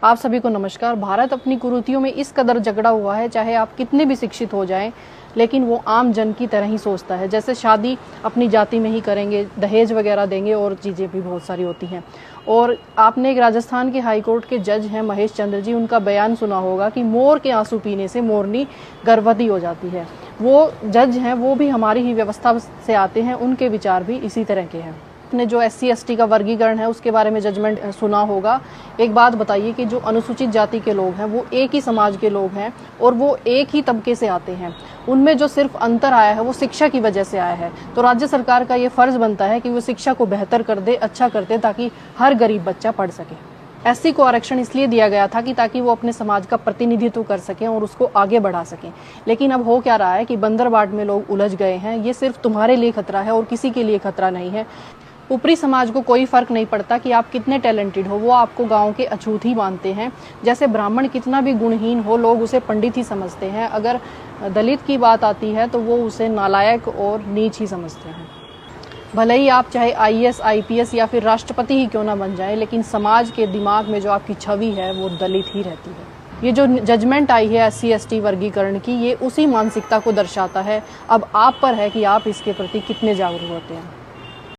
आप सभी को नमस्कार। भारत अपनी कुरीतियों में इस कदर जकड़ा हुआ है, चाहे आप कितने भी शिक्षित हो जाएं, लेकिन वो आम जन की तरह ही सोचता है। जैसे शादी अपनी जाति में ही करेंगे, दहेज वगैरह देंगे और चीज़ें भी बहुत सारी होती हैं। और आपने एक राजस्थान के हाई कोर्ट के जज हैं महेश चंद्र जी, उनका बयान सुना होगा कि मोर के आंसू पीने से मोरनी गर्भवती हो जाती है। वो जज हैं, वो भी हमारी ही व्यवस्था से आते हैं, उनके विचार भी इसी तरह के हैं। आपने जो SC ST का वर्गीकरण है उसके बारे में जजमेंट सुना होगा। एक बात बताइए कि जो अनुसूचित जाति के लोग हैं वो एक ही समाज के लोग हैं और वो एक ही तबके से आते हैं। उनमें जो सिर्फ अंतर आया है वो शिक्षा की वजह से आया है। तो राज्य सरकार का ये फर्ज बनता है कि वो शिक्षा को बेहतर कर दे, अच्छा कर दे, ताकि हर गरीब बच्चा पढ़ सके। SC को आरक्षण इसलिए दिया गया था कि ताकि वो अपने समाज का प्रतिनिधित्व कर सकें और उसको आगे बढ़ा सकें। लेकिन अब हो क्या रहा है कि बंदरबाट में लोग उलझ गए हैं। ये सिर्फ तुम्हारे लिए खतरा है और किसी के लिए खतरा नहीं है। ऊपरी समाज को कोई फर्क नहीं पड़ता कि आप कितने टैलेंटेड हो, वो आपको गांव के अछूत ही मानते हैं। जैसे ब्राह्मण कितना भी गुणहीन हो, लोग उसे पंडित ही समझते हैं। अगर दलित की बात आती है तो वो उसे नालायक और नीच ही समझते हैं। भले ही आप चाहे IAS IPS या फिर राष्ट्रपति ही क्यों ना बन जाए, लेकिन समाज के दिमाग में जो आपकी छवि है वो दलित ही रहती है। ये जो जजमेंट आई है SC ST वर्गीकरण की, ये उसी मानसिकता को दर्शाता है। अब आप पर है कि आप इसके प्रति कितने जागरूक होते हैं।